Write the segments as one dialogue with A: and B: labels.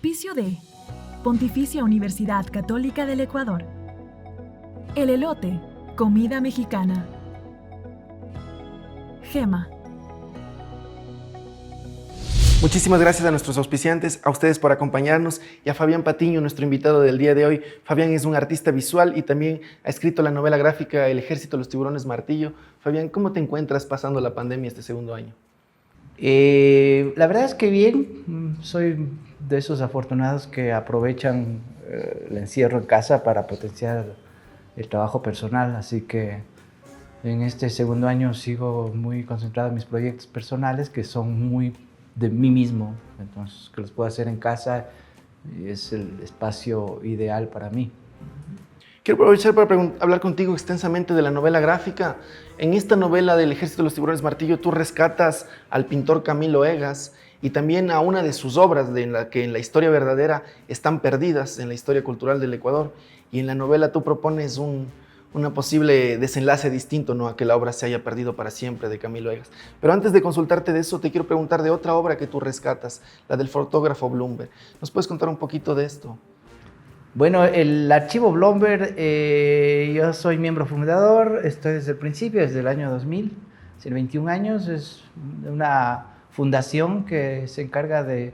A: auspicio de Pontificia Universidad Católica del Ecuador. El elote, comida mexicana. Gema.
B: Muchísimas gracias a nuestros auspiciantes, a ustedes por acompañarnos y a Fabián Patiño, nuestro invitado del día de hoy. Fabián es un artista visual y también ha escrito la novela gráfica El Ejército de los Tiburones Martillo. Fabián, ¿cómo te encuentras pasando la pandemia este segundo año?
C: La verdad es que bien, soy de esos afortunados que aprovechan el encierro en casa para potenciar el trabajo personal, así que en este segundo año sigo muy concentrado en mis proyectos personales que son muy de mí mismo, entonces que los puedo hacer en casa y es el espacio ideal para mí.
B: Quiero aprovechar para hablar contigo extensamente de la novela gráfica. En esta novela del Ejército de los Tiburones Martillo tú rescatas al pintor Camilo Egas y también a una de sus obras de la que en la historia verdadera están perdidas en la historia cultural del Ecuador. Y en la novela tú propones una posible desenlace distinto, ¿no? A que la obra se haya perdido para siempre de Camilo Egas. Pero antes de consultarte de eso, te quiero preguntar de otra obra que tú rescatas, la del fotógrafo Blumberg. ¿Nos puedes contar un poquito de esto?
C: Bueno, el archivo Blomberg, yo soy miembro fundador, estoy desde el principio, desde el año 2000, hace 21 años, es una fundación que se encarga de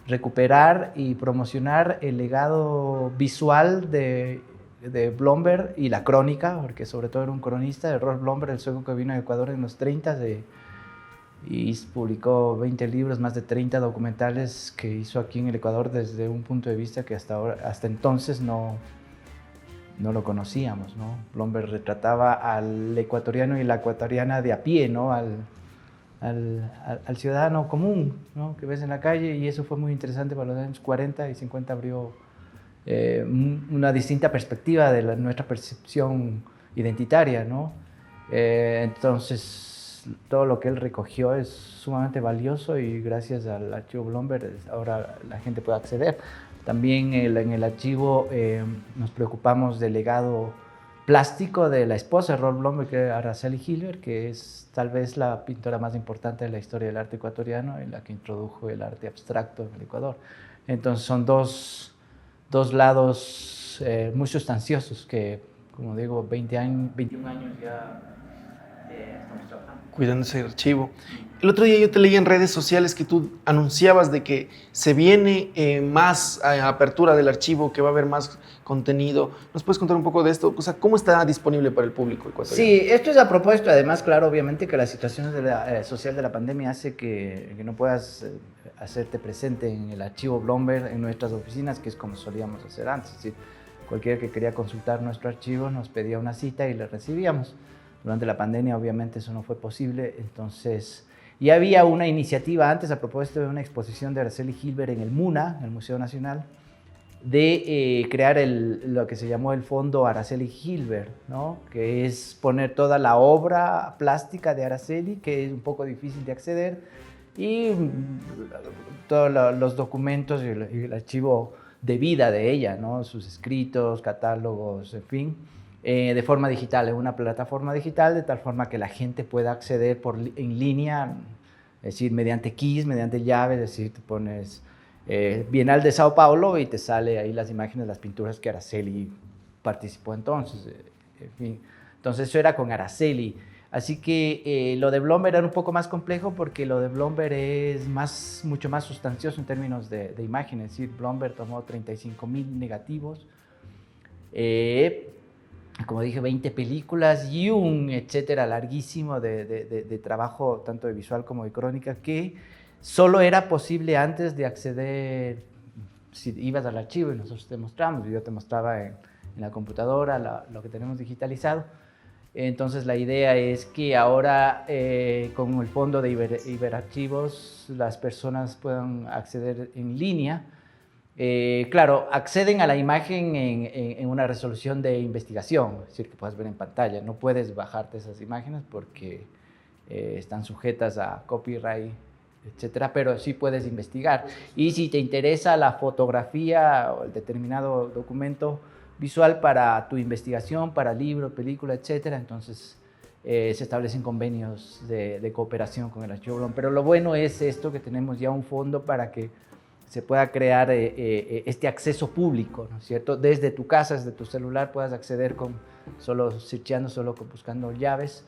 C: recuperar y promocionar el legado visual de Blomberg y la crónica, porque sobre todo era un cronista, de Rolf Blomberg, el sueco que vino a Ecuador en los 30 y publicó 20 libros, más de 30 documentales que hizo aquí en el Ecuador desde un punto de vista que hasta entonces no lo conocíamos, ¿no? Blomberg retrataba al ecuatoriano y la ecuatoriana de a pie, ¿no? Al ciudadano común, ¿no? Que ves en la calle, y eso fue muy interesante. Para los años 40 y 50 abrió una distinta perspectiva de nuestra percepción identitaria, ¿no? Entonces todo lo que él recogió es sumamente valioso y gracias al archivo Blomberg ahora la gente puede acceder. También en el archivo nos preocupamos del legado plástico de la esposa de Rolf Blomberg, que era Araceli Hilbert, que es tal vez la pintora más importante de la historia del arte ecuatoriano y la que introdujo el arte abstracto en el Ecuador. Entonces son dos lados muy sustanciosos que, como digo, 21 años ya estamos trabajando.
B: Cuidando ese archivo. El otro día yo te leí en redes sociales que tú anunciabas de que se viene más apertura del archivo, que va a haber más contenido. ¿Nos puedes contar un poco de esto? O sea, ¿cómo está disponible para el público ecuatoriano?
C: Sí, esto es a propósito. Además, claro, obviamente que la situación social de la pandemia hace que no puedas hacerte presente en el archivo Blomberg, en nuestras oficinas, que es como solíamos hacer antes. Es decir, cualquiera que quería consultar nuestro archivo nos pedía una cita y le recibíamos. Durante la pandemia, obviamente, eso no fue posible, entonces ya había una iniciativa antes, a propósito de una exposición de Araceli Hilbert en el MUNA, en el Museo Nacional, de crear lo que se llamó el Fondo Araceli Hilbert, ¿no? Que es poner toda la obra plástica de Araceli, que es un poco difícil de acceder, y todos los documentos y el archivo de vida de ella, ¿no? Sus escritos, catálogos, en fin, de forma digital, en una plataforma digital, de tal forma que la gente pueda acceder en línea, es decir, mediante keys, mediante llave, es decir, te pones Bienal de Sao Paulo y te sale ahí las imágenes de las pinturas que Araceli participó entonces, en fin. Entonces eso era con Araceli. Así que lo de Blomberg era un poco más complejo porque lo de Blomberg es mucho más sustancioso en términos de imágenes. Es decir, Blomberg tomó 35,000 negativos, como dije, 20 películas y un etcétera larguísimo de trabajo, tanto de visual como de crónica, que solo era posible antes de acceder. Si ibas al archivo y nosotros te mostramos, yo te mostraba en la computadora lo que tenemos digitalizado. Entonces la idea es que ahora con el fondo de Iberarchivos las personas puedan acceder en línea. Claro, acceden a la imagen en una resolución de investigación, es decir, que puedas ver en pantalla. No puedes bajarte esas imágenes porque están sujetas a copyright, etcétera, pero sí puedes investigar. Y si te interesa la fotografía o el determinado documento visual para tu investigación, para libro, película, etcétera, entonces se establecen convenios de cooperación con el archivo Blomberg. Pero lo bueno es esto, que tenemos ya un fondo para que se pueda crear este acceso público, ¿no es cierto? Desde tu casa, desde tu celular, puedas acceder solo buscando llaves,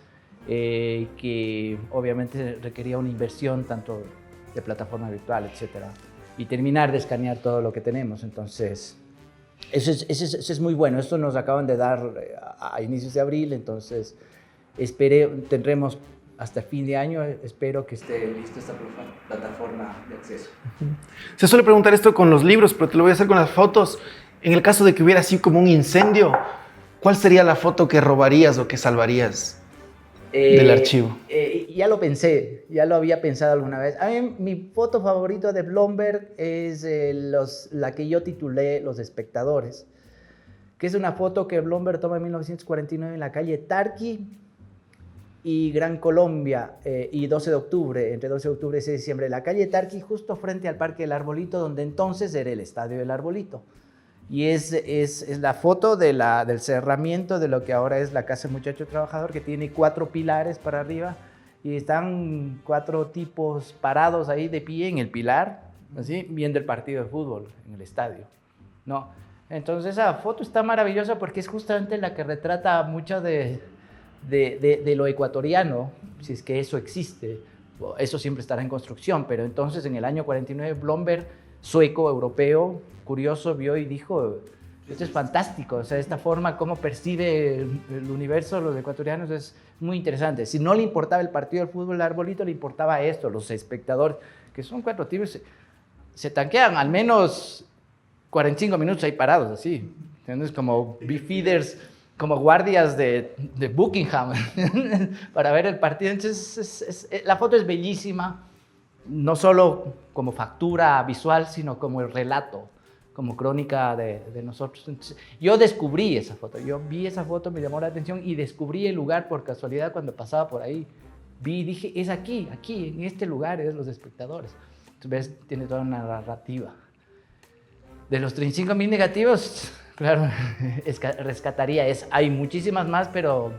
C: que obviamente requería una inversión tanto de plataforma virtual, etcétera, y terminar de escanear todo lo que tenemos. Entonces, eso es muy bueno. Esto nos acaban de dar a inicios de abril, entonces tendremos hasta fin de año, espero que esté lista esta plataforma de acceso.
B: Se suele preguntar esto con los libros, pero te lo voy a hacer con las fotos. En el caso de que hubiera así como un incendio, ¿cuál sería la foto que robarías o que salvarías del archivo?
C: Ya lo pensé, ya lo había pensado alguna vez. A mí mi foto favorita de Blomberg es la que yo titulé Los Espectadores, que es una foto que Blomberg toma en 1949 en la calle Tarqui y Gran Colombia, y 12 de octubre, entre 12 de octubre y 6 de diciembre, la calle Tarqui, justo frente al Parque del Arbolito, donde entonces era el Estadio del Arbolito. Y es la foto del cerramiento de lo que ahora es la Casa del Muchacho Trabajador, que tiene 4 pilares para arriba, y están 4 tipos parados ahí de pie en el pilar, así, viendo el partido de fútbol en el estadio, ¿no? Entonces esa foto está maravillosa porque es justamente la que retrata mucho de lo ecuatoriano, si es que eso existe. Eso siempre estará en construcción, pero entonces en el año 49 Blomberg, sueco, europeo, curioso, vio y dijo, esto es fantástico, o sea, esta forma como percibe el universo los ecuatorianos es muy interesante. Si no le importaba el partido del fútbol, el Arbolito, le importaba esto, los espectadores, que son 4 tipos, se tanquean al menos 45 minutos ahí parados, así, ¿entiendes? Como beefeaters, como guardias de Buckingham para ver el partido. Entonces, la foto es bellísima, no solo como factura visual, sino como el relato, como crónica de nosotros. Entonces, yo descubrí esa foto, yo vi esa foto, me llamó la atención y descubrí el lugar por casualidad cuando pasaba por ahí. Vi y dije, es aquí, en este lugar, es Los Espectadores. Entonces, ves, tiene toda una narrativa. De los 35.000 negativos, claro, rescataría esa. Hay muchísimas más, pero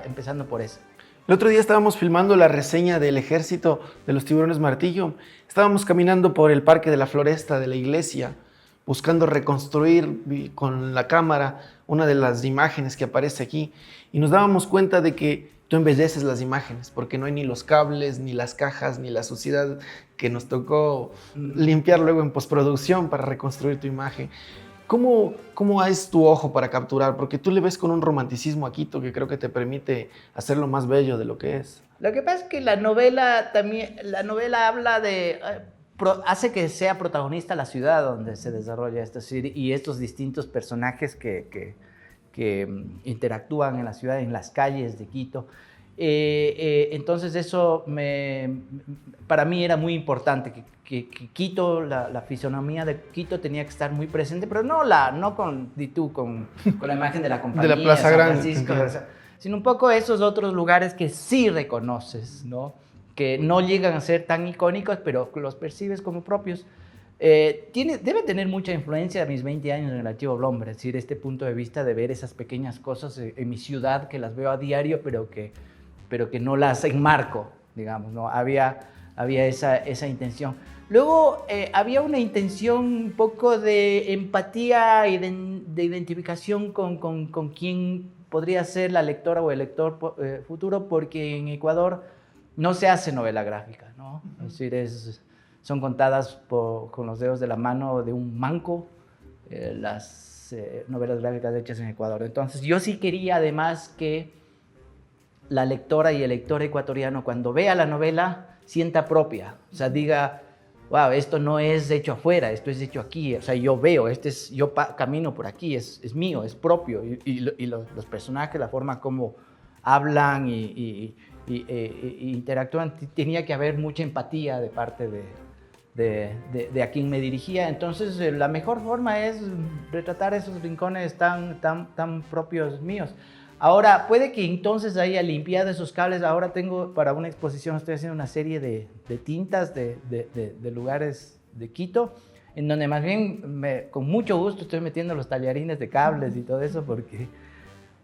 C: empezando por esa.
B: El otro día estábamos filmando la reseña del Ejército de los Tiburones Martillo. Estábamos caminando por el Parque de la Floresta de la iglesia, buscando reconstruir con la cámara una de las imágenes que aparece aquí. Y nos dábamos cuenta de que tú embelleces las imágenes, porque no hay ni los cables, ni las cajas, ni la suciedad que nos tocó limpiar luego en postproducción para reconstruir tu imagen. ¿Cómo es tu ojo para capturar? Porque tú le ves con un romanticismo a Quito que creo que te permite hacerlo más bello de lo que es.
C: Lo que pasa es que la novela habla hace que sea protagonista la ciudad donde se desarrolla esto, y estos distintos personajes que interactúan en la ciudad, en las calles de Quito. Entonces eso para mí era muy importante, que Quito, la fisonomía de Quito tenía que estar muy presente, pero no con la imagen de la compañía,
B: de la Plaza
C: San
B: Grande,
C: Francisco, sino un poco esos otros lugares que sí reconoces, ¿no? Que no llegan a ser tan icónicos, pero los percibes como propios. Debe tener mucha influencia a mis 20 años en el Archivo Blomberg, es decir, este punto de vista de ver esas pequeñas cosas en mi ciudad que las veo a diario, pero que no las enmarco, digamos, ¿no? Había esa intención. Luego había una intención un poco de empatía y de identificación con quién podría ser la lectora o el lector futuro, porque en Ecuador no se hace novela gráfica, ¿no? Es decir, son contadas con los dedos de la mano de un manco las novelas gráficas hechas en Ecuador. Entonces yo sí quería además que la lectora y el lector ecuatoriano, cuando vea la novela, sienta propia, o sea, diga, wow, esto no es hecho afuera, esto es hecho aquí, o sea, yo veo, yo camino por aquí, es mío, es propio, y los personajes, la forma como hablan y interactúan, tenía que haber mucha empatía de parte de a quien me dirigía. Entonces la mejor forma es retratar esos rincones tan propios míos. Ahora, puede que entonces haya limpiado esos cables. Ahora tengo, para una exposición, estoy haciendo una serie de tintas de lugares de Quito, en donde más bien con mucho gusto estoy metiendo los tallarines de cables y todo eso,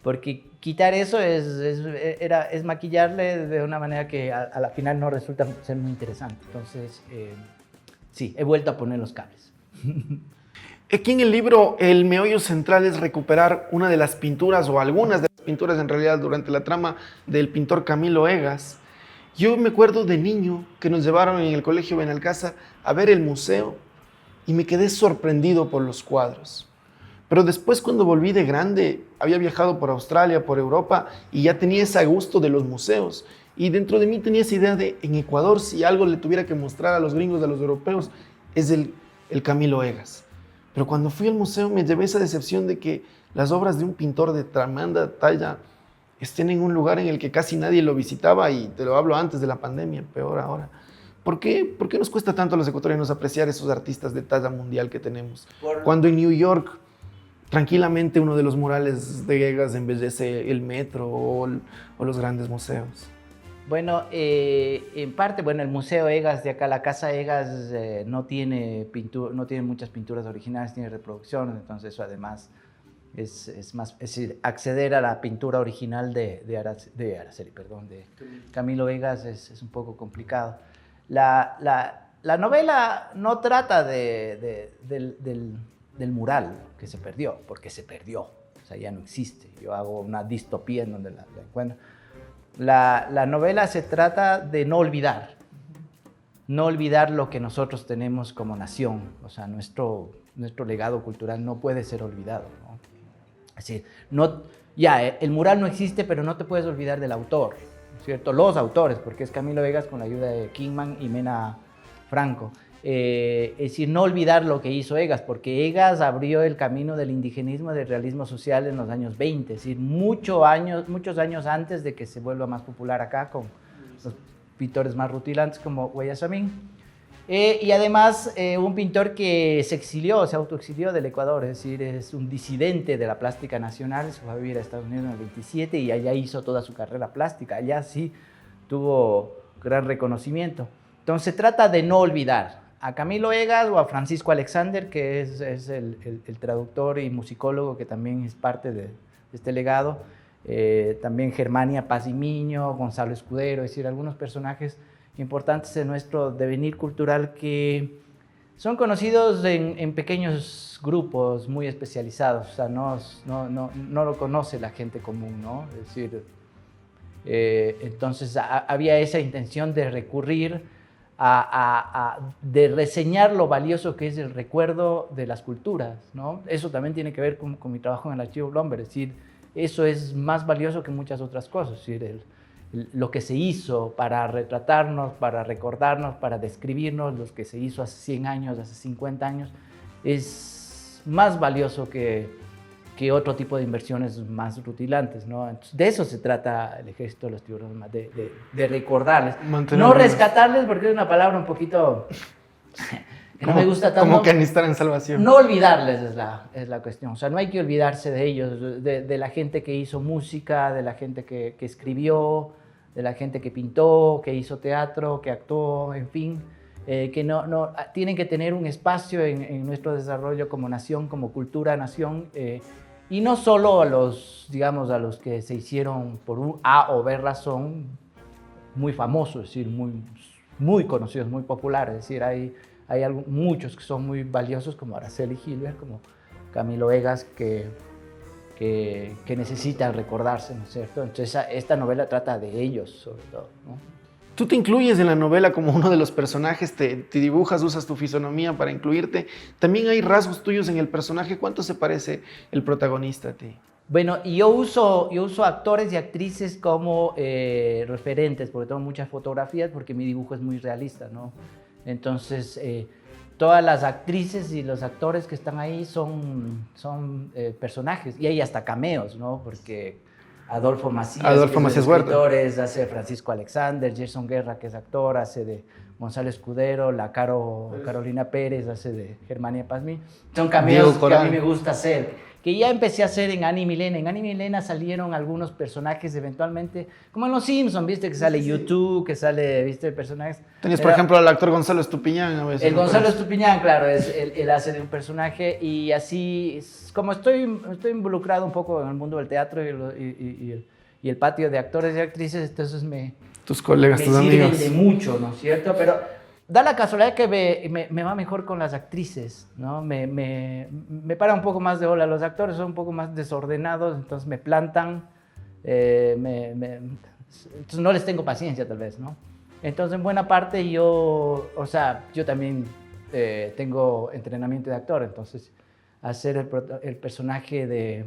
C: porque quitar eso es maquillarle de una manera que a la final no resulta ser muy interesante. Entonces, sí, he vuelto a poner los cables.
B: Aquí en el libro el meollo central es recuperar una de las pinturas o algunas de las pinturas en realidad durante la trama del pintor Camilo Egas. Yo me acuerdo de niño que nos llevaron en el colegio Benalcázar a ver el museo y me quedé sorprendido por los cuadros. Pero después cuando volví de grande, había viajado por Australia, por Europa y ya tenía ese gusto de los museos. Y dentro de mí tenía esa idea de en Ecuador si algo le tuviera que mostrar a los gringos, a los europeos, es el Camilo Egas. Pero cuando fui al museo me llevé esa decepción de que las obras de un pintor de tremenda talla estén en un lugar en el que casi nadie lo visitaba, y te lo hablo antes de la pandemia, peor ahora. ¿Por qué nos cuesta tanto a los ecuatorianos apreciar esos artistas de talla mundial que tenemos? Cuando en New York, tranquilamente uno de los murales de Egas embellece el metro o los grandes museos.
C: Bueno, en parte, bueno, el Museo Egas de acá, la Casa Egas, no tiene muchas pinturas originales, tiene reproducciones, entonces eso además es decir, acceder a la pintura original de Camilo Egas es un poco complicado. La novela no trata del mural que se perdió, porque se perdió, o sea, ya no existe. Yo hago una distopía en donde la encuentro. La novela se trata de no olvidar lo que nosotros tenemos como nación, o sea, nuestro legado cultural no puede ser olvidado, ¿no? Es decir, el mural no existe, pero no te puedes olvidar del autor, ¿cierto? Los autores, porque es Camilo Egas con la ayuda de Kingman y Mena Franco. Es decir, no olvidar lo que hizo Egas, porque Egas abrió el camino del indigenismo, del realismo social en los años 20, es decir, muchos años antes de que se vuelva más popular acá con los pintores más rutilantes como Guayasamín. Y además un pintor que se autoexilió del Ecuador, es decir, es un disidente de la plástica nacional, se fue a vivir a Estados Unidos en el 27 y allá hizo toda su carrera plástica, allá sí tuvo gran reconocimiento. Entonces se trata de no olvidar a Camilo Egas o a Francisco Alexander, que es el traductor y musicólogo que también es parte de este legado, también Germania Pazimiño, Gonzalo Escudero, es decir, algunos personajes importantes de nuestro devenir cultural que son conocidos en pequeños grupos muy especializados, o sea, no lo conoce la gente común, ¿no? Es decir, entonces había esa intención de recurrir de reseñar lo valioso que es el recuerdo de las culturas, ¿no? Eso también tiene que ver con mi trabajo en el Archivo Blomberg, es decir, eso es más valioso que muchas otras cosas, es decir, lo que se hizo para retratarnos, para recordarnos, para describirnos, lo que se hizo hace 100 años, hace 50 años, es más valioso que otro tipo de inversiones más rutilantes, ¿no? Entonces, de eso se trata el Ejército de los Tiburones, de recordarles. No rescatarles, porque es una palabra un poquito que no me gusta tanto.
B: Como que necesitan en salvación.
C: No olvidarles es la cuestión. O sea, no hay que olvidarse de ellos, de la gente que hizo música, de la gente que escribió, de la gente que pintó, que hizo teatro, que actuó, en fin. Que no tienen que tener un espacio en nuestro desarrollo como nación, como cultura nación, y no solo a los que se hicieron por un A o B razón muy famosos, es decir, muy conocidos, muy populares, es decir, hay muchos que son muy valiosos como Araceli Gilbert, como Camilo Egas, que necesitan recordarse, ¿no es cierto? Entonces esta novela trata de ellos sobre todo, ¿no?
B: Tú te incluyes en la novela como uno de los personajes, te dibujas, usas tu fisonomía para incluirte. También hay rasgos tuyos en el personaje. ¿Cuánto se parece el protagonista a ti?
C: Bueno, y yo uso actores y actrices como referentes, porque tengo muchas fotografías, porque mi dibujo es muy realista, ¿no? Entonces, todas las actrices y los actores que están ahí son personajes, y hay hasta cameos, ¿no? Porque Adolfo Macías Huerta hace de Francisco Alexander, Gerson Guerra, que es actor, hace de Gonzalo Escudero, Carolina Pérez hace de Germania Pazmín. Son cameos que a mí me gusta hacer, que ya empecé a hacer en Annie Milena. En Annie Milena salieron algunos personajes eventualmente, como en Los Simpsons, ¿viste? Que sale YouTube, que sale, ¿viste? Personajes.
B: Tenías, por ejemplo, al actor Gonzalo Estupiñán a veces.
C: El Gonzalo Estupiñán, claro, él hace de un personaje, y así, como estoy involucrado un poco en el mundo del teatro y el patio de actores y actrices, entonces
B: tus colegas, tus amigos,
C: sirven de mucho, ¿no es cierto? Pero da la casualidad que me va mejor con las actrices, ¿no? Me para un poco más de bola. Los actores son un poco más desordenados, entonces me plantan, entonces no les tengo paciencia tal vez, ¿no? Entonces en buena parte yo también tengo entrenamiento de actor, entonces hacer el personaje de...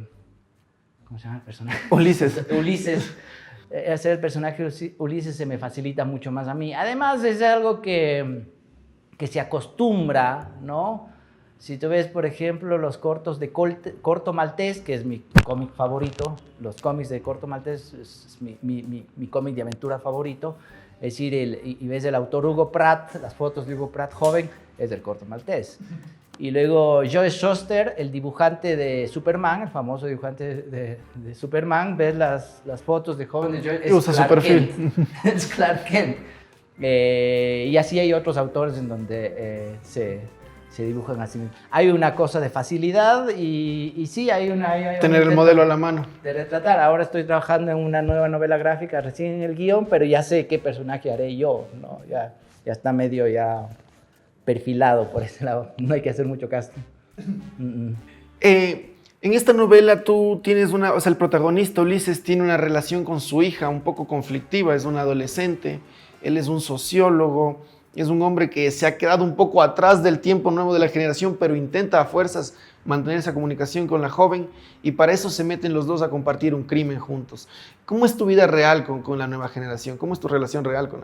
C: ¿Cómo se llama el personaje?
B: Ulises.
C: Ulises. Hacer el personaje Ulises se me facilita mucho más a mí. Además, es algo que se acostumbra, ¿no? Si tú ves, por ejemplo, los cortos de Corto Maltés, que es mi cómic favorito, los cómics de Corto Maltés es mi cómic de aventura favorito, es decir, y ves el autor Hugo Pratt, las fotos de Hugo Pratt joven, es del Corto Maltés. Y luego Joe Shuster, el dibujante de Superman, el famoso dibujante de Superman, ves las fotos de jóvenes Joe, es
B: usa su perfil.
C: Es Clark Kent. Y así hay otros autores en donde se dibujan así. Hay una cosa de facilidad y sí, hay
B: tener el modelo a la mano.
C: De retratar. Ahora estoy trabajando en una nueva novela gráfica, recién en el guión, pero ya sé qué personaje haré yo, ¿no? Ya está medio ya perfilado por ese lado, no hay que hacer mucho casting.
B: En esta novela tú tienes el protagonista Ulises tiene una relación con su hija un poco conflictiva, es un adolescente, él es un sociólogo, es un hombre que se ha quedado un poco atrás del tiempo nuevo de la generación, pero intenta a fuerzas mantener esa comunicación con la joven y para eso se meten los dos a compartir un crimen juntos. ¿Cómo es tu vida real con la nueva generación? ¿Cómo es tu relación real con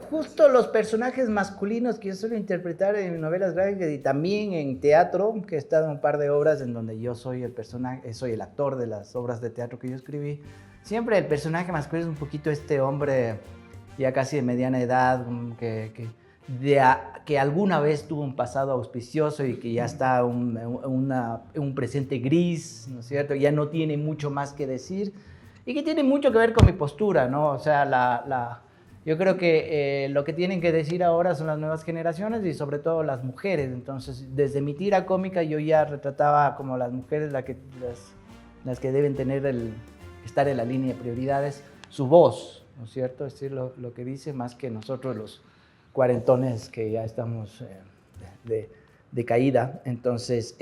C: Justo los personajes masculinos que yo suelo interpretar en novelas gráficas y también en teatro, que he estado en un par de obras en donde yo soy el personaje, soy el actor de las obras de teatro que yo escribí, siempre el personaje masculino es un poquito este hombre ya casi de mediana edad, que alguna vez tuvo un pasado auspicioso y que ya está un presente gris, ¿no es cierto? Ya no tiene mucho más que decir y que tiene mucho que ver con mi postura, ¿no? O sea, yo creo que lo que tienen que decir ahora son las nuevas generaciones y sobre todo las mujeres. Entonces, desde mi tira cómica yo ya retrataba como las mujeres las que deben estar en la línea de prioridades, su voz, ¿no es cierto? Es decir, lo que dice más que nosotros los cuarentones que ya estamos de caída. Entonces,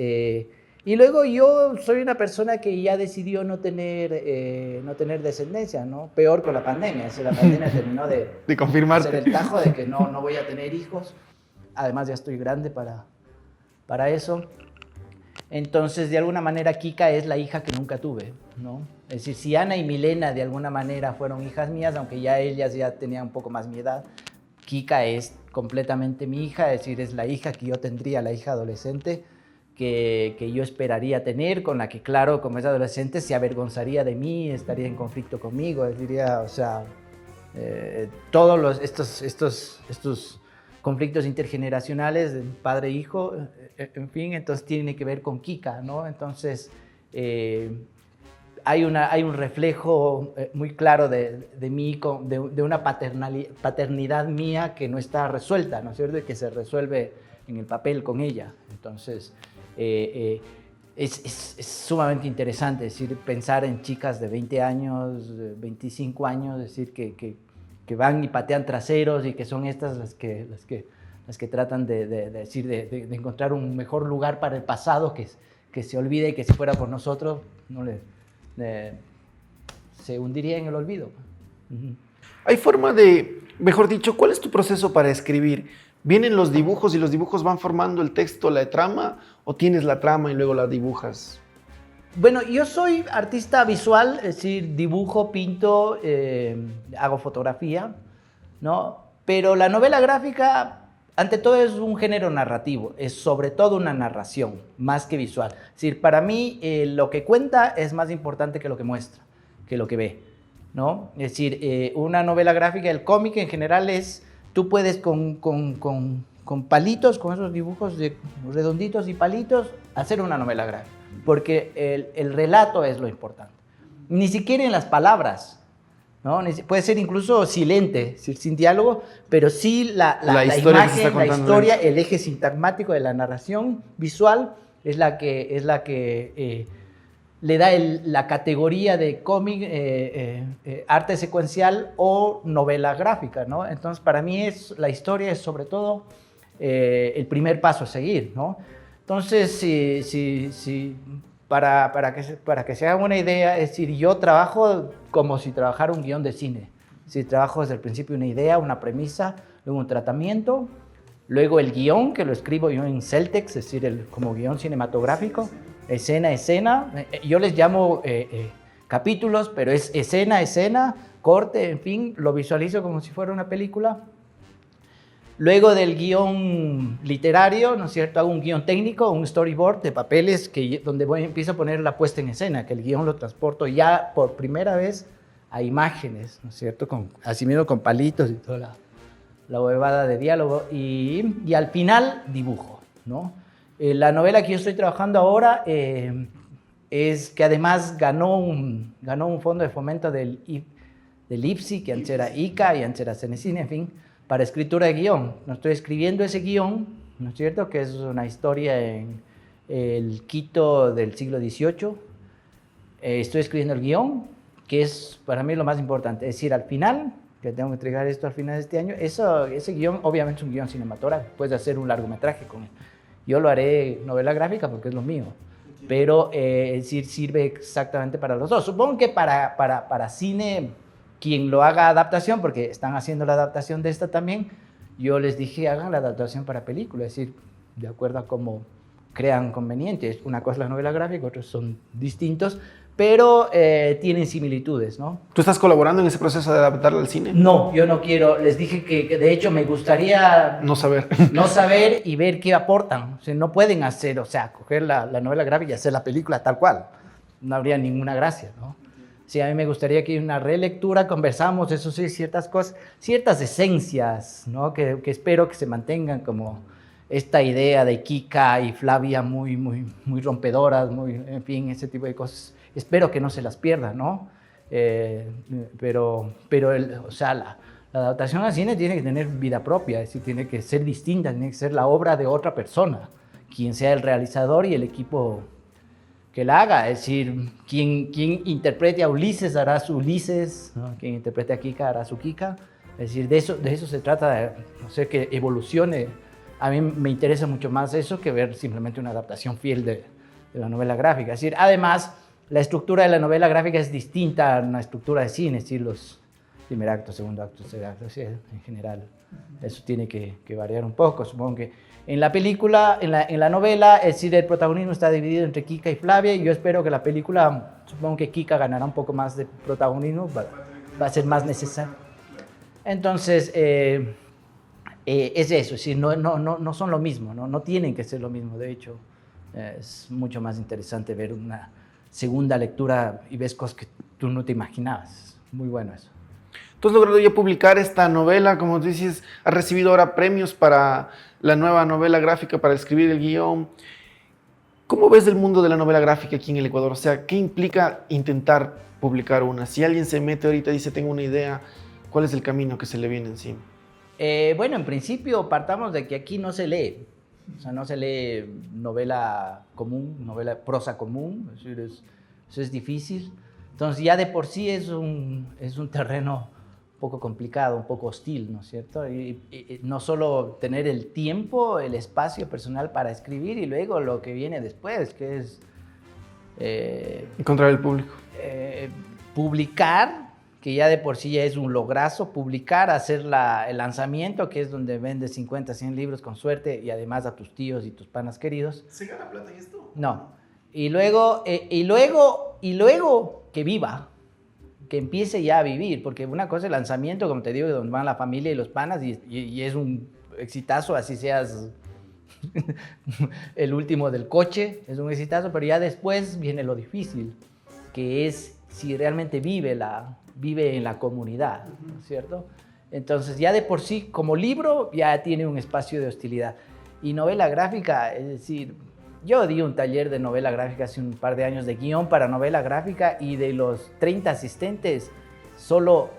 C: y luego yo soy una persona que ya decidió no tener descendencia, ¿no? Peor con la pandemia. La pandemia terminó de
B: confirmarte.
C: Hacer el tajo de que no voy a tener hijos. Además ya estoy grande para eso. Entonces, de alguna manera, Kika es la hija que nunca tuve, ¿no? Es decir, si Ana y Milena de alguna manera fueron hijas mías, aunque ya ellas ya tenían un poco más mi edad, Kika es completamente mi hija, es decir, es la hija que yo tendría, la hija adolescente, que yo esperaría tener, con la que, claro, como es adolescente, se avergonzaría de mí, estaría en conflicto conmigo, diría, o sea, todos estos conflictos intergeneracionales de padre e hijo, en fin, entonces tiene que ver con Kika, ¿no? Entonces, hay un reflejo muy claro de mí, de una paternidad mía que no está resuelta, ¿no es cierto? Y que se resuelve en el papel con ella. Entonces, es sumamente interesante, es decir, pensar en chicas de 20 años, 25 años, es decir, que van y patean traseros y que son estas las que tratan de encontrar un mejor lugar para el pasado, que se olvide y que si fuera por nosotros se hundiría en el olvido.
B: Hay forma mejor dicho, ¿cuál es tu proceso para escribir? ¿Vienen los dibujos y los dibujos van formando el texto, la trama, o tienes la trama y luego la dibujas?
C: Bueno, yo soy artista visual, es decir, dibujo, pinto, hago fotografía, ¿no? Pero la novela gráfica, ante todo, es un género narrativo, es sobre todo una narración, más que visual. Es decir, para mí lo que cuenta es más importante que lo que muestra, que lo que ve, ¿no? Es decir, una novela gráfica, el cómic en general es, tú puedes con palitos, con esos dibujos redonditos y palitos, hacer una novela gráfica, porque el relato es lo importante. Ni siquiera en las palabras, ¿no? Puede ser incluso silente, sin diálogo, pero sí la imagen, la historia, el eje sintagmático de la narración visual es la que le da la categoría de cómic, arte secuencial o novela gráfica, ¿no? Entonces, para mí la historia es sobre todo el primer paso a seguir, ¿no? Entonces, para que se hagan una idea, es decir, yo trabajo como si trabajara un guión de cine. Si trabajo desde el principio una idea, una premisa, luego un tratamiento, luego el guión, que lo escribo yo en Celtex, es decir, como guión cinematográfico, escena a escena. Yo les llamo capítulos, pero es escena a escena, corte, en fin, lo visualizo como si fuera una película. Luego del guión literario, ¿no es cierto?, hago un guión técnico, un storyboard de papeles donde empiezo a poner la puesta en escena, que el guión lo transporto ya por primera vez a imágenes, ¿no es cierto?, así mismo con palitos y toda la huevada de diálogo, y al final dibujo, ¿no? La novela que yo estoy trabajando ahora es que además ganó un fondo de fomento del IPSI, que antes era ICA y antes era Cenecine, en fin, para escritura de guión. No estoy escribiendo ese guión, ¿no es cierto?, que es una historia en el Quito del siglo XVIII. Estoy escribiendo el guión, que es para mí lo más importante. Es decir, al final, que tengo que entregar esto al final de este año, ese guión obviamente es un guión cinematográfico, puedes hacer un largometraje con él. Yo lo haré novela gráfica porque es lo mío, pero es decir, sirve exactamente para los dos. Supongo que para cine, quien lo haga adaptación, porque están haciendo la adaptación de esta también, yo les dije, hagan la adaptación para película, es decir, de acuerdo a cómo crean conveniente. Una cosa es la novela gráfica, otros son distintos, pero tienen similitudes, ¿no?
B: ¿Tú estás colaborando en ese proceso de adaptarlo al cine?
C: No, yo no quiero. Les dije que de hecho me gustaría
B: no saber
C: y ver qué aportan. O sea, no pueden hacer, o sea, coger la novela gráfica y hacer la película tal cual. No habría ninguna gracia, ¿no? Sí, a mí me gustaría que una relectura, conversamos, eso sí, ciertas cosas, ciertas esencias, ¿no? Que espero que se mantengan, como esta idea de Kika y Flavia muy rompedoras, en fin, ese tipo de cosas. Espero que no se las pierda, ¿no? Pero o sea, la adaptación al cine tiene que tener vida propia, es decir, tiene que ser distinta, tiene que ser la obra de otra persona, quien sea el realizador y el equipo que la haga. Es decir, quien interprete a Ulises hará su Ulises, ¿no? Quien interprete a Kika hará su Kika. Es decir, de eso se trata, no sé, que evolucione. A mí me interesa mucho más eso que ver simplemente una adaptación fiel de la novela gráfica. Es decir, además, la estructura de la novela gráfica es distinta a una estructura de cine, es decir, los primer acto, segundo acto, tercer acto, ¿sí? En general, eso tiene que variar un poco. Supongo que en la película, en la novela, es decir, el protagonismo está dividido entre Kika y Flavia, y yo espero que la película, supongo que Kika ganará un poco más de protagonismo, va a ser más necesario. Entonces, es eso, es decir, no son lo mismo, no tienen que ser lo mismo. De hecho, es mucho más interesante ver una segunda lectura y ves cosas que tú no te imaginabas. Muy bueno eso.
B: Tú has logrado ya publicar esta novela, como dices, has recibido ahora premios para la nueva novela gráfica, para escribir el guión. ¿Cómo ves el mundo de la novela gráfica aquí en el Ecuador? O sea, ¿qué implica intentar publicar una? Si alguien se mete ahorita y dice, tengo una idea, ¿cuál es el camino que se le viene encima?
C: Bueno, en principio partamos de que aquí no se lee. O sea, no se lee novela común, prosa común, es decir, eso es difícil. Entonces ya de por sí es un terreno un poco complicado, un poco hostil, ¿no es cierto? Y no solo tener el tiempo, el espacio personal para escribir, y luego lo que viene después, que es
B: encontrar el público.
C: Publicar, que ya de por sí ya es un lograzo, publicar, hacer el lanzamiento, que es donde vendes 50, 100 libros con suerte, y además a tus tíos y tus panas queridos.
B: ¿Se gana plata en esto?
C: No. Y luego que viva, que empiece ya a vivir, porque una cosa es el lanzamiento, como te digo, donde van la familia y los panas, y es un exitazo, así seas el último del coche, es un exitazo, pero ya después viene lo difícil, que es si realmente vive en la comunidad, ¿no es cierto? Entonces ya de por sí, como libro, ya tiene un espacio de hostilidad. Y novela gráfica, es decir, yo di un taller de novela gráfica hace un par de años, de guión para novela gráfica, y de los 30 asistentes, solo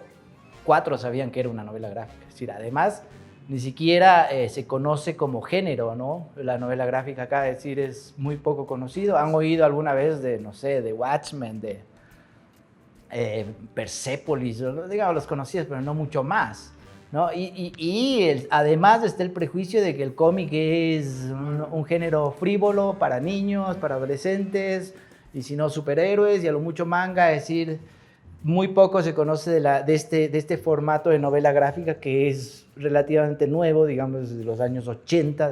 C: 4 sabían que era una novela gráfica. Es decir, además, ni siquiera se conoce como género, ¿no? La novela gráfica acá, es decir, es muy poco conocido. ¿Han oído alguna vez de, no sé, de Watchmen, de Persepolis? Digamos, los conocidos, pero no mucho más, ¿no? Además está el prejuicio de que el cómic es un género frívolo para niños, para adolescentes, y si no superhéroes, y a lo mucho manga, es decir, muy poco se conoce de este formato de novela gráfica que es relativamente nuevo, digamos, desde los años 80,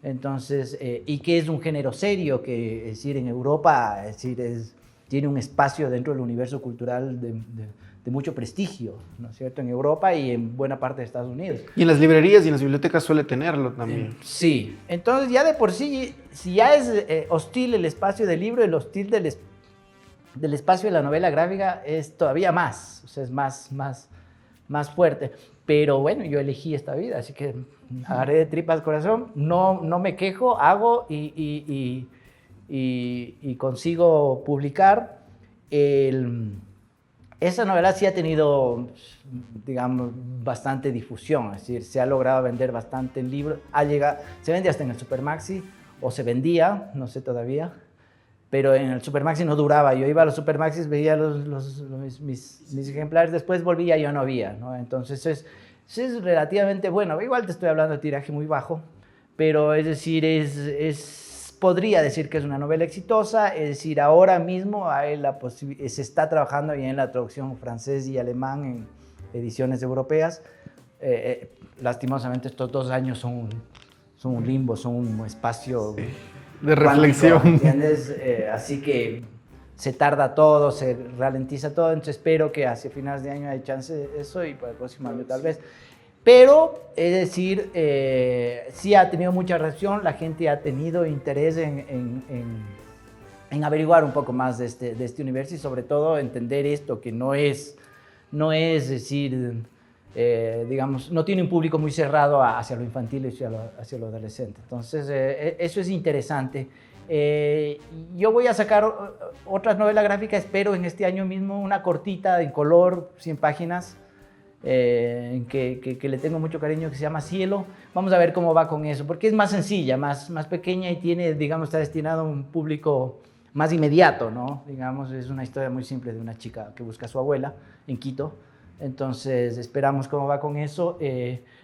C: entonces, y que es un género serio, que es decir, en Europa, es decir, tiene un espacio dentro del universo cultural de mucho prestigio, ¿no es cierto?, en Europa y en buena parte de Estados Unidos.
B: Y en las librerías y en las bibliotecas suele tenerlo también.
C: Sí, entonces ya de por sí, si ya es hostil el espacio del libro, el hostil del espacio de la novela gráfica es todavía más, o sea, es más fuerte. Pero bueno, yo elegí esta vida, así que agarré de tripas corazón, no me quejo, hago y consigo publicar. Esa novela sí ha tenido, digamos, bastante difusión, es decir, se ha logrado vender bastante en libros, se vende hasta en el Supermaxi, o se vendía, no sé todavía, pero en el Supermaxi no duraba. Yo iba a los Supermaxis, veía mis ejemplares, después volvía y ya no había, ¿no? Entonces es relativamente bueno. Igual te estoy hablando de tiraje muy bajo, pero es decir, podría decir que es una novela exitosa. Es decir, ahora mismo se está trabajando ya en la traducción francés y alemán en ediciones europeas. Lastimosamente estos 2 años son un limbo, son un espacio... Sí.
B: De reflexión.
C: Cuántico, ¿entiendes? Así que se tarda todo, se ralentiza todo, entonces espero que hacia finales de año haya chance de eso y para el próximo año tal vez. Pero, es decir, sí ha tenido mucha reacción, la gente ha tenido interés en averiguar un poco más de este universo y sobre todo entender esto, que no es decir... digamos, no tiene un público muy cerrado hacia lo infantil y hacia lo adolescente. Entonces, eso es interesante. Yo voy a sacar otras novelas gráficas, espero en este año mismo, una cortita en color, 100 páginas, que le tengo mucho cariño, que se llama Cielo. Vamos a ver cómo va con eso, porque es más sencilla, más pequeña y tiene, digamos, está destinado a un público más inmediato, ¿no? Digamos, es una historia muy simple de una chica que busca a su abuela en Quito. Entonces, esperamos cómo va con eso.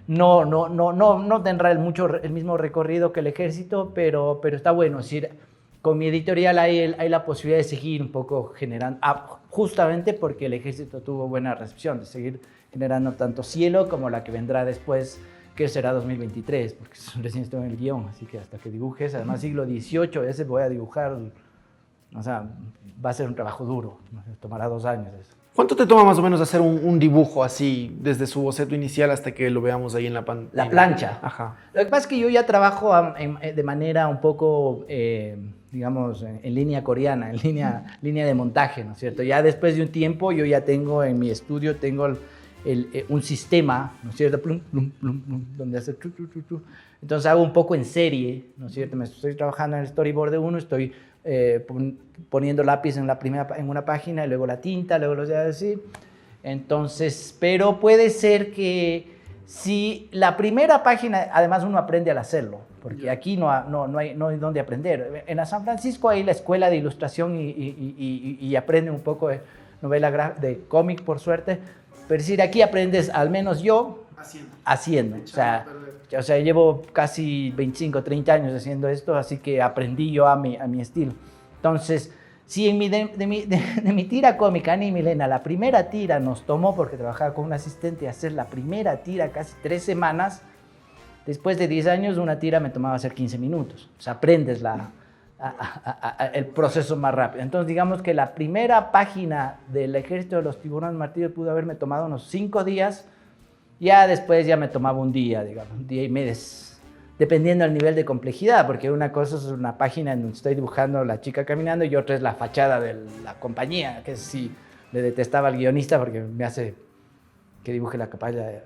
C: No tendrá el mismo recorrido que El Ejército, pero está bueno. Es decir, con mi editorial hay la posibilidad de seguir un poco generando, justamente porque El Ejército tuvo buena recepción, de seguir generando tanto Cielo como la que vendrá después, que será 2023, porque recién estoy en el guión, así que hasta que dibujes, además siglo XVIII, ese voy a dibujar, o sea, va a ser un trabajo duro, tomará 2 años eso.
B: ¿Cuánto te toma más o menos hacer un dibujo así, desde su boceto inicial hasta que lo veamos ahí en la pantalla?
C: La plancha.
B: Ajá.
C: Lo que pasa es que yo ya trabajo de manera un poco, digamos, en línea coreana, en línea de montaje, ¿no es cierto? Ya después de un tiempo yo ya tengo en mi estudio, tengo un sistema, ¿no es cierto? Plum, plum, plum, plum, donde hace tru, tru, tru, tru. Entonces hago un poco en serie, ¿no es cierto? Me estoy trabajando en el storyboard de uno, estoy poniendo lápiz en una página y luego la tinta, luego los dedos así. Entonces, pero puede ser que si la primera página, además uno aprende al hacerlo, porque aquí no hay dónde aprender. En San Francisco hay la escuela de ilustración y aprende un poco de novela de cómic, por suerte. Pero decir, aquí aprendes, al menos yo, haciendo. O sea, llevo casi 25, 30 años haciendo esto, así que aprendí yo a mi estilo. Entonces, si de mi tira cómica, Ana y Milena, la primera tira nos tomó, porque trabajaba con un asistente, hacer la primera tira casi 3 semanas, después de 10 años, una tira me tomaba hacer 15 minutos. O sea, aprendes el proceso más rápido. Entonces, digamos que la primera página del Ejército de los Tiburones Martillo pudo haberme tomado unos 5 días. Ya después ya me tomaba un día, digamos, un día y medio, dependiendo del nivel de complejidad, porque una cosa es una página en donde estoy dibujando a la chica caminando y otra es la fachada de la compañía, que sí le detestaba al guionista porque me hace que dibuje la fachada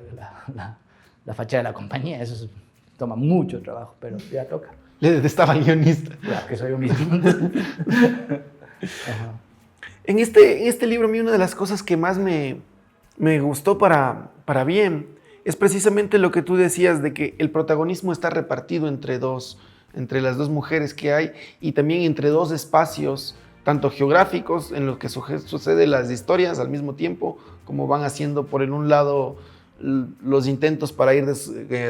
C: de la compañía. Eso toma mucho trabajo, pero ya toca.
B: Le detestaba al guionista.
C: Claro, que soy un mismo.
B: En este libro, a mí una de las cosas que más me gustó para bien es precisamente lo que tú decías de que el protagonismo está repartido entre las dos mujeres que hay y también entre dos espacios, tanto geográficos, en los que suceden las historias al mismo tiempo, como van haciendo por el un lado los intentos para ir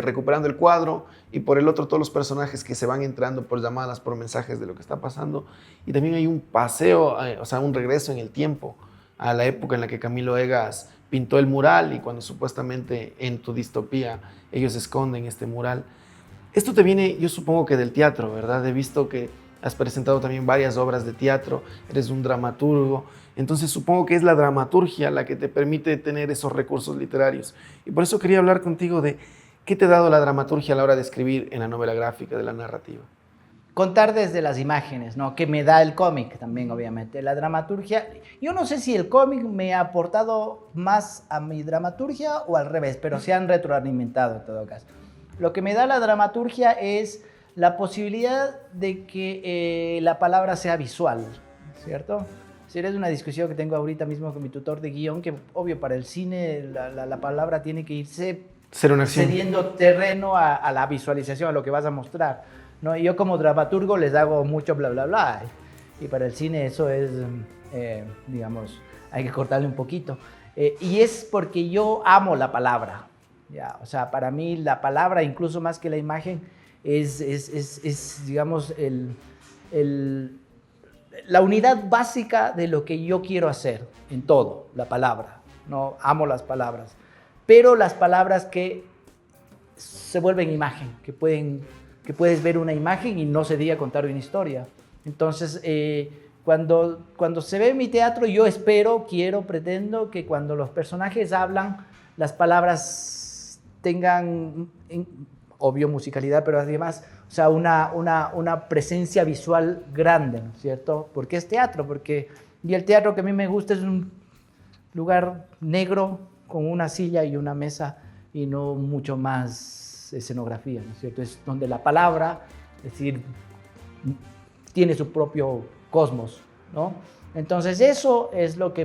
B: recuperando el cuadro y por el otro todos los personajes que se van entrando por llamadas, por mensajes de lo que está pasando. Y también hay un paseo, o sea, un regreso en el tiempo a la época en la que Camilo Egas pintó el mural y cuando supuestamente en tu distopía ellos esconden este mural. Esto te viene, yo supongo que del teatro, ¿verdad? He visto que has presentado también varias obras de teatro, eres un dramaturgo, entonces supongo que es la dramaturgia la que te permite tener esos recursos literarios. Y por eso quería hablar contigo de qué te ha dado la dramaturgia a la hora de escribir en la novela gráfica, de la narrativa.
C: Contar desde las imágenes, ¿no? Que me da el cómic también, obviamente. La dramaturgia, yo no sé si el cómic me ha aportado más a mi dramaturgia o al revés, pero se han retroalimentado en todo caso. Lo que me da la dramaturgia es la posibilidad de que la palabra sea visual, ¿cierto? Si eres una discusión que tengo ahorita mismo con mi tutor de guión, que obvio para el cine la palabra tiene que irse cediendo terreno a la visualización, a lo que vas a mostrar, ¿no? Y yo como dramaturgo les hago mucho bla, bla, bla. Y para el cine eso es, digamos, hay que cortarle un poquito. Y es porque yo amo la palabra. Ya, o sea, para mí la palabra, incluso más que la imagen, es digamos, la unidad básica de lo que yo quiero hacer en todo, la palabra. ¿No? Amo las palabras. Pero las palabras que se vuelven imagen, que puedes ver una imagen y no se diga contar una historia. Entonces, cuando se ve mi teatro, yo espero, quiero, pretendo que cuando los personajes hablan, las palabras tengan, obvio, musicalidad, pero además, o sea, una presencia visual grande, ¿no es cierto? Porque es teatro, y el teatro que a mí me gusta es un lugar negro con una silla y una mesa y no mucho más escenografía, ¿no es cierto? Es donde la palabra, es decir, tiene su propio cosmos, ¿no? Entonces eso es lo que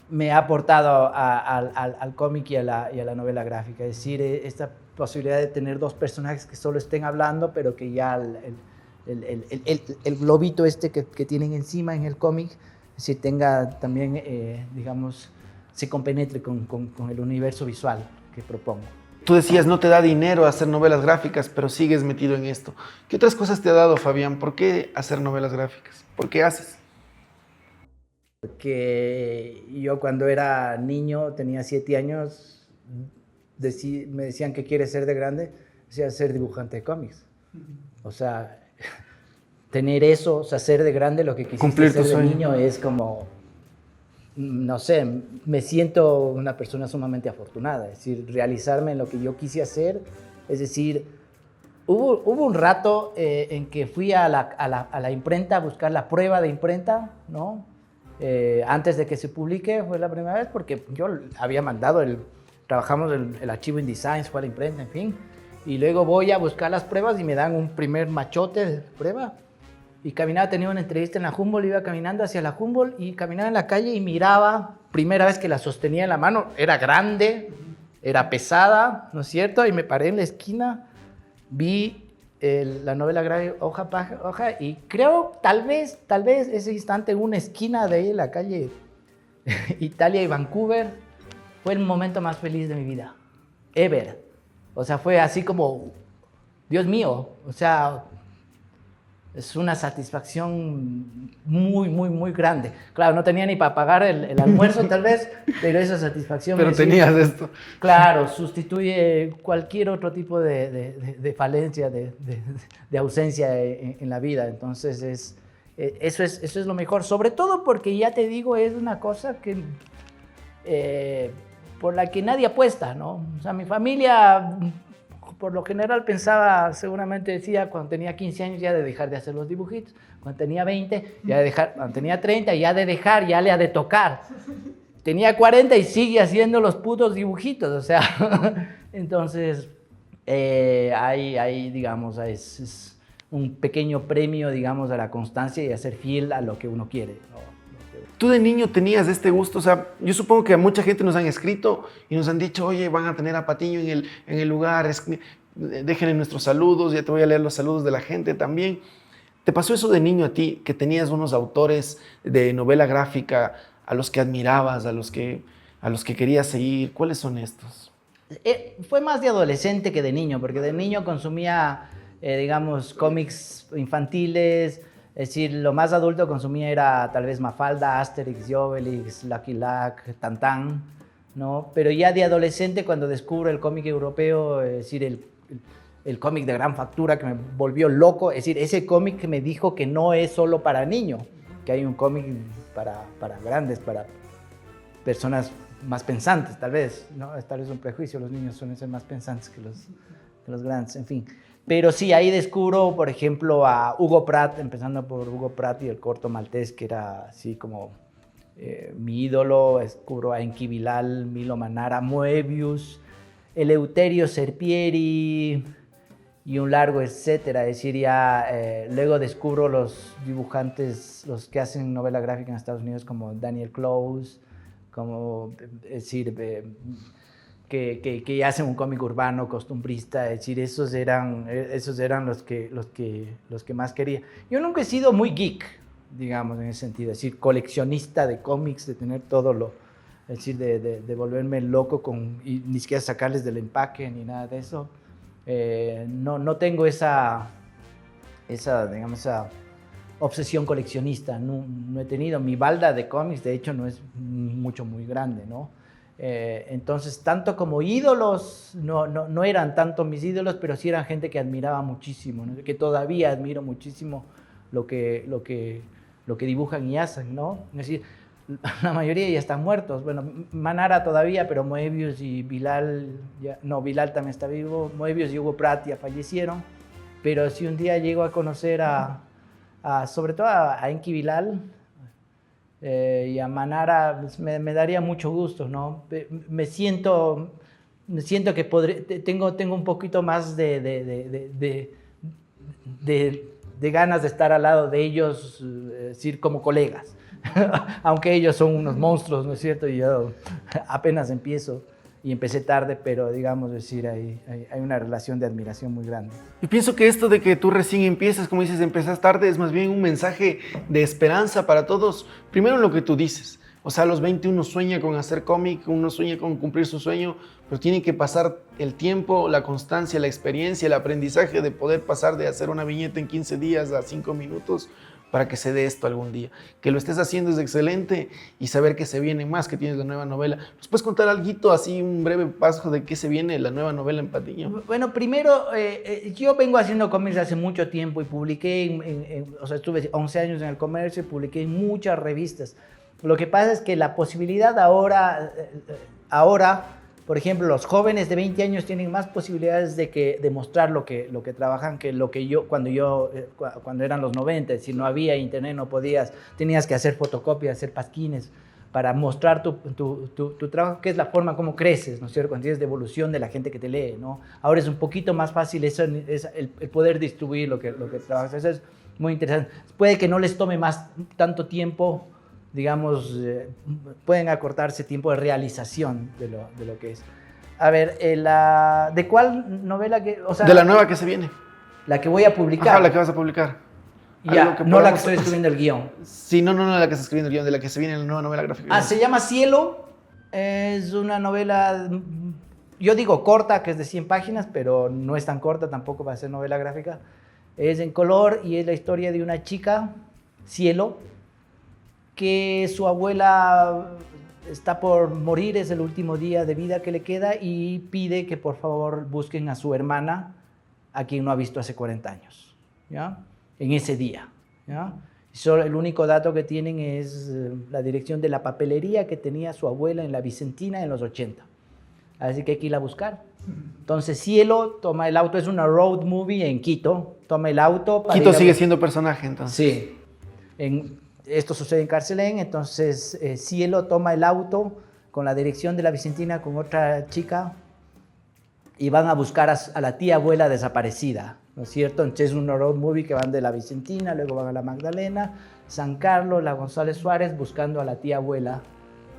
C: me ha aportado al cómic y a la novela gráfica, es decir, esta posibilidad de tener dos personajes que solo estén hablando, pero que ya el globito este que tienen encima en el cómic, es decir, tenga también, digamos, se compenetre con el universo visual que propongo.
B: Tú decías, no te da dinero hacer novelas gráficas, pero sigues metido en esto. ¿Qué otras cosas te ha dado, Fabián? ¿Por qué hacer novelas gráficas? ¿Por qué haces?
C: Porque yo cuando era niño, tenía 7 años, me decían que quieres ser de grande, decía ser dibujante de cómics. O sea, tener eso, o sea, ser de grande lo que quisiste
B: cumplir
C: ser
B: tu
C: de
B: sueño.
C: niño es como, no sé, me siento una persona sumamente afortunada, es decir, realizarme en lo que yo quise hacer, es decir, hubo un rato en que fui a la imprenta a buscar la prueba de imprenta, ¿no? Antes de que se publique, fue la primera vez, porque yo había mandado trabajamos el archivo InDesign, fue a la imprenta, en fin, y luego voy a buscar las pruebas y me dan un primer machote de prueba, y caminaba, tenía una entrevista en la Humboldt, iba caminando hacia la Humboldt y caminaba en la calle y miraba, primera vez que la sostenía en la mano, era grande, era pesada, ¿no es cierto? Y me paré en la esquina, vi la novela gráfica hoja a hoja y creo, tal vez ese instante en una esquina de ahí en la calle Italia y Vancouver fue el momento más feliz de mi vida, ever. O sea, fue así como, Dios mío, o sea, es una satisfacción muy, muy, muy grande. Claro, no tenía ni para pagar el almuerzo tal vez, pero esa satisfacción...
B: Pero tenías esto.
C: Claro, sustituye cualquier otro tipo de falencia, de ausencia en la vida. Entonces, eso es lo mejor. Sobre todo porque, ya te digo, es una cosa que, por la que nadie apuesta, ¿no? O sea, mi familia... por lo general pensaba, seguramente decía, cuando tenía 15 años ya de dejar de hacer los dibujitos, cuando tenía 20, ya de dejar, cuando tenía 30, ya de dejar, ya le ha de tocar. Tenía 40 y sigue haciendo los putos dibujitos, o sea, entonces, hay digamos, es un pequeño premio, digamos, a la constancia y a ser fiel a lo que uno quiere, ¿no?
B: Tú de niño tenías este gusto, o sea, yo supongo que a mucha gente nos han escrito y nos han dicho, oye, van a tener a Patiño en el lugar, déjenle nuestros saludos, ya te voy a leer los saludos de la gente también. ¿Te pasó eso de niño a ti, que tenías unos autores de novela gráfica a los que admirabas, a los que querías seguir? ¿Cuáles son estos?
C: Fue más de adolescente que de niño, porque de niño consumía, digamos, cómics infantiles. Es decir, lo más adulto consumía era tal vez Mafalda, Asterix y Obelix, Lucky Luke, Tantán, ¿no? Pero ya de adolescente, cuando descubro el cómic europeo, es decir, el cómic de gran factura que me volvió loco, es decir, ese cómic que me dijo que no es solo para niños, que hay un cómic para grandes, para personas más pensantes, tal vez, ¿no? Tal vez un prejuicio, los niños suelen ser más pensantes que los grandes, en fin. Pero sí, ahí descubro, por ejemplo, a Hugo Pratt, empezando por Hugo Pratt y el corto maltés, que era así como mi ídolo. Descubro a Enki Bilal, Milo Manara, Moebius, Eleuterio Serpieri y un largo etcétera. Es decir, ya luego descubro los dibujantes, los que hacen novela gráfica en Estados Unidos, como Daniel Close, como, es decir, que hacen un cómic urbano, costumbrista. Es decir, esos eran los que más quería. Yo nunca he sido muy geek, digamos, en ese sentido, es decir, coleccionista de cómics, de tener todo es decir, de volverme loco y ni siquiera sacarles del empaque ni nada de eso. No tengo esa obsesión coleccionista, no he tenido. Mi balda de cómics, de hecho, no es muy grande, ¿no? Entonces, tanto como ídolos, no eran tanto mis ídolos, pero sí eran gente que admiraba muchísimo, ¿no? Que todavía admiro muchísimo lo que dibujan y hacen, ¿no? Es decir, la mayoría ya están muertos. Bueno, Manara todavía, pero Moebius y Bilal, Bilal también está vivo. Moebius y Hugo Pratt ya fallecieron. Pero si un día llego a conocer sobre todo a Enki Bilal y a Manara, pues me daría mucho gusto, ¿no? Me siento que tengo un poquito más de ganas de estar al lado de ellos, decir, como colegas. Aunque ellos son unos monstruos, ¿no es cierto? Y yo apenas empiezo, y empecé tarde, pero digamos, decir, hay una relación de admiración muy grande.
B: Yo pienso que esto de que tú recién empiezas, como dices, empezas tarde, es más bien un mensaje de esperanza para todos. Primero lo que tú dices, o sea, a los 20 uno sueña con hacer cómic, uno sueña con cumplir su sueño, pero tiene que pasar el tiempo, la constancia, la experiencia, el aprendizaje de poder pasar de hacer una viñeta en 15 días a 5 minutos, para que se dé esto algún día. Que lo estés haciendo es excelente, y saber que se viene más, que tienes la nueva novela. ¿Nos puedes contar algo así, un breve paso de qué se viene la nueva novela en Patiño?
C: Bueno, primero, yo vengo haciendo cómics hace mucho tiempo y publiqué, o sea, estuve 11 años en el comercio y publiqué en muchas revistas. Lo que pasa es que la posibilidad ahora, por ejemplo, los jóvenes de 20 años tienen más posibilidades de mostrar lo que trabajan que lo que cuando eran los 90, si no había internet, tenías que hacer fotocopias, hacer pasquines para mostrar tu trabajo, que es la forma como creces, ¿no es cierto? Cuando tienes de evolución de la gente que te lee, ¿no? Ahora es un poquito más fácil el poder distribuir lo que trabajas. Eso es muy interesante. Puede que no les tome tanto tiempo, digamos, pueden acortarse tiempo de realización de lo que es. A ver, ¿de cuál novela? O sea,
B: de la nueva que se viene.
C: La que voy a publicar.
B: Ajá, la que vas a publicar.
C: Ya, no la que estoy escribiendo el guión.
B: Sí, no la que está escribiendo el guión, de la que se viene la nueva novela gráfica.
C: Se llama Cielo. Es una novela, yo digo corta, que es de 100 páginas, pero no es tan corta, tampoco va a ser novela gráfica. Es en color y es la historia de una chica, Cielo, que su abuela está por morir, es el último día de vida que le queda, y pide que por favor busquen a su hermana, a quien no ha visto hace 40 años, ¿ya? En ese día, ¿ya? Solo el único dato que tienen es la dirección de la papelería que tenía su abuela en la Vicentina en los 80. Así que hay que ir a buscar. Entonces Cielo toma el auto, es una road movie en Quito, toma el auto para
B: Quito sigue siendo personaje, entonces.
C: Sí. Esto sucede en Carcelén, entonces Cielo toma el auto con la dirección de la Vicentina con otra chica y van a buscar a la tía abuela desaparecida, ¿no es cierto? Entonces es un road movie que van de la Vicentina, luego van a la Magdalena, San Carlos, la González Suárez, buscando a la tía abuela,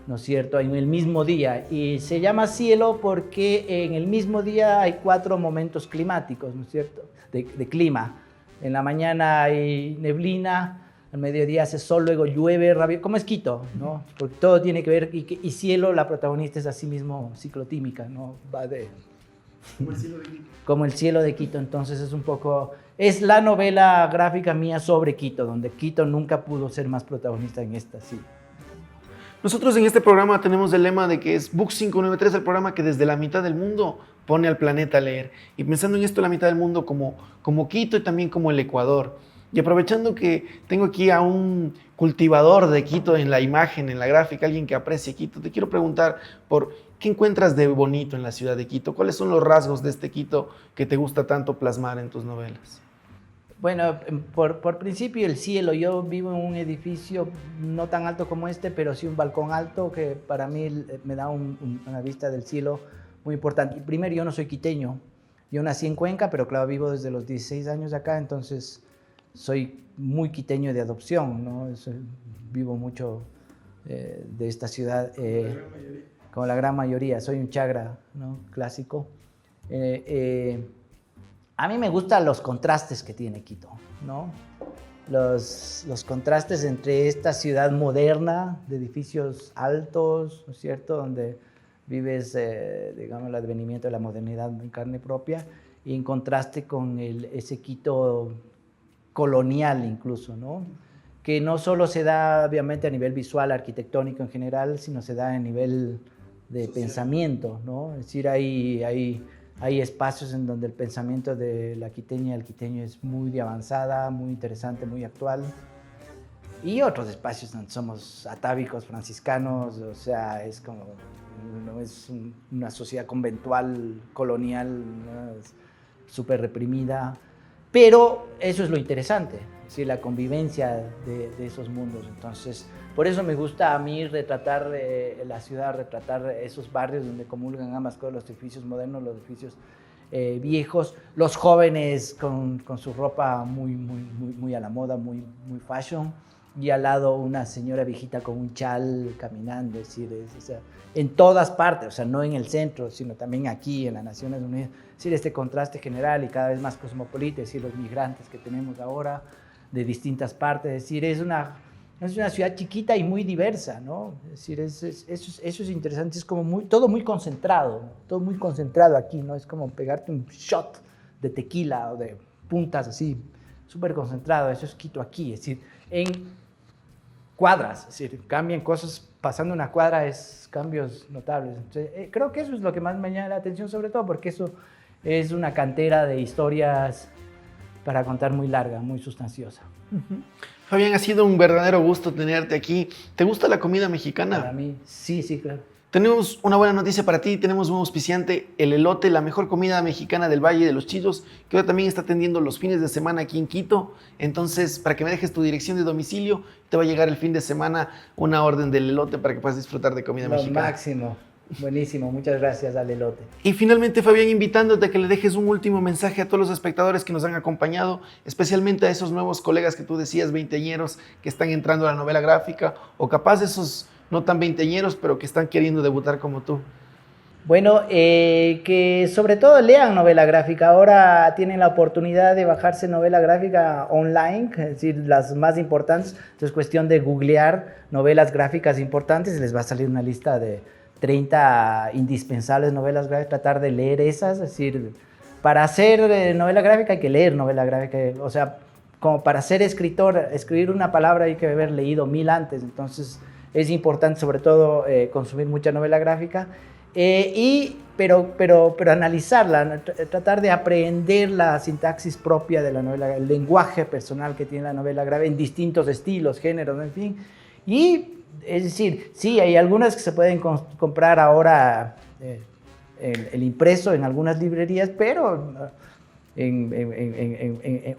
C: ¿no es cierto?, en el mismo día. Y se llama cielo porque en el mismo día hay 4 momentos climáticos, ¿no es cierto?, de clima. En la mañana hay neblina, al mediodía hace sol, luego llueve, como es Quito, ¿no? Porque todo tiene que ver, y cielo, la protagonista es así mismo ciclotímica, ¿no? Va de...
B: Como el cielo de Quito.
C: Como el cielo de Quito, entonces es un poco... Es la novela gráfica mía sobre Quito, donde Quito nunca pudo ser más protagonista en esta, sí.
B: Nosotros en este programa tenemos el lema de que es Book 593, el programa que desde la mitad del mundo pone al planeta a leer. Y pensando en esto, la mitad del mundo como Quito y también como el Ecuador. Y aprovechando que tengo aquí a un cultivador de Quito en la imagen, en la gráfica, alguien que aprecie Quito, te quiero preguntar por qué encuentras de bonito en la ciudad de Quito. ¿Cuáles son los rasgos de este Quito que te gusta tanto plasmar en tus novelas?
C: Bueno, por principio el cielo. Yo vivo en un edificio no tan alto como este, pero sí un balcón alto que para mí me da una vista del cielo muy importante. Y primero, yo no soy quiteño. Yo nací en Cuenca, pero claro, vivo desde los 16 años acá, entonces soy muy quiteño de adopción, ¿no? Vivo mucho de esta ciudad, como la gran mayoría. Soy un chagra, ¿no?, clásico. A mí me gustan los contrastes que tiene Quito, ¿no? Los contrastes entre esta ciudad moderna, de edificios altos, ¿no es cierto?, donde vives, digamos, el advenimiento de la modernidad en carne propia, y en contraste con ese Quito colonial incluso, ¿no?, que no solo se da obviamente a nivel visual, arquitectónico en general, sino se da a nivel de pensamiento, ¿no? Es decir, hay espacios en donde el pensamiento de la quiteña y el quiteño es muy de avanzada, muy interesante, muy actual. Y otros espacios donde somos atávicos, franciscanos, o sea, es como, no es una sociedad conventual, colonial, ¿no?, súper reprimida. Pero eso es lo interesante, ¿sí?, la convivencia de esos mundos. Entonces, por eso me gusta a mí retratar la ciudad, retratar esos barrios donde comulgan ambas cosas, los edificios modernos, los edificios viejos, los jóvenes con su ropa muy a la moda, muy fashion, y al lado una señora viejita con un chal caminando, es decir, o sea, en todas partes, o sea, no en el centro, sino también aquí en las Naciones Unidas, es decir, este contraste general y cada vez más cosmopolita, es decir, los migrantes que tenemos ahora de distintas partes, es decir, es una ciudad chiquita y muy diversa, ¿no? Es decir, eso es interesante, es como todo muy concentrado aquí, ¿no? Es como pegarte un shot de tequila o de puntas así, súper concentrado. Eso es Quito aquí, es decir, en cuadras, es decir, cambian cosas, pasando una cuadra es cambios notables. Entonces, creo que eso es lo que más me llama la atención, sobre todo porque eso es una cantera de historias para contar muy larga, muy sustanciosa.
B: Uh-huh. Fabián, ha sido un verdadero gusto tenerte aquí. ¿Te gusta la comida mexicana?
C: Para mí, sí, claro.
B: Tenemos una buena noticia para ti. Tenemos un auspiciante, El Elote, la mejor comida mexicana del Valle de los Chillos, que ahora también está atendiendo los fines de semana aquí en Quito. Entonces, para que me dejes tu dirección de domicilio, te va a llegar el fin de semana una orden del Elote para que puedas disfrutar de comida mexicana.
C: Lo máximo. Buenísimo, muchas gracias al Elote.
B: Y finalmente, Fabián, invitándote a que le dejes un último mensaje a todos los espectadores que nos han acompañado, especialmente a esos nuevos colegas que tú decías, veinteañeros, que están entrando a la novela gráfica, o capaz esos no tan veinteañeros, pero que están queriendo debutar como tú.
C: Bueno, que sobre todo lean novela gráfica. Ahora tienen la oportunidad de bajarse novela gráfica online, es decir, las más importantes. Entonces es cuestión de googlear novelas gráficas importantes y les va a salir una lista de 30 indispensables novelas gráficas, tratar de leer esas. Es decir, para hacer novela gráfica hay que leer novela gráfica, o sea, como para ser escritor, escribir una palabra hay que haber leído 1000 antes. Entonces es importante sobre todo consumir mucha novela gráfica, pero analizarla, tratar de aprender la sintaxis propia de la novela, el lenguaje personal que tiene la novela gráfica en distintos estilos, géneros, en fin. Y es decir, sí, hay algunas que se pueden comprar ahora el impreso en algunas librerías, pero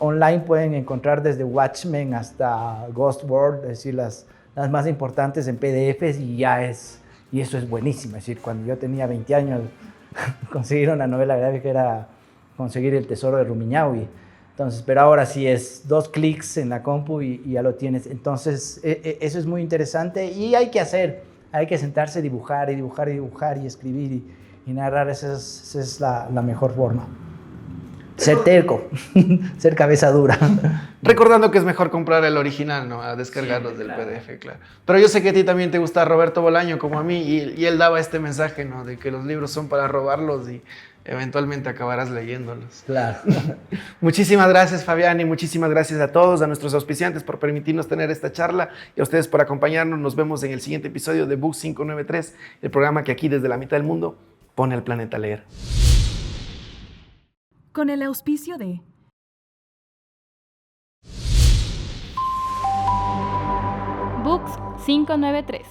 C: online pueden encontrar desde Watchmen hasta Ghost World, es decir, las más importantes en PDFs, y eso es buenísimo. Es decir, cuando yo tenía 20 años, conseguir una novela gráfica era conseguir El Tesoro de Rumiñahui. Entonces, pero ahora sí es 2 clics en la compu y ya lo tienes. Entonces, eso es muy interesante y hay que sentarse, dibujar y dibujar y dibujar y escribir y narrar. Esa es la mejor forma. Ser terco, ser cabeza dura.
B: Recordando que es mejor comprar el original, ¿no? A descargarlos
C: Sí,
B: del
C: claro.
B: PDF, claro. Pero yo sé que a ti también te gusta Roberto Bolaño, como a mí, y él daba este mensaje, ¿no? De que los libros son para robarlos y eventualmente acabarás leyéndolos.
C: Claro.
B: Muchísimas gracias, Fabián, y muchísimas gracias a todos, a nuestros auspiciantes por permitirnos tener esta charla y a ustedes por acompañarnos. Nos vemos en el siguiente episodio de Book 593, el programa que aquí desde la mitad del mundo pone al planeta a leer.
A: Con el auspicio de
D: Books 593.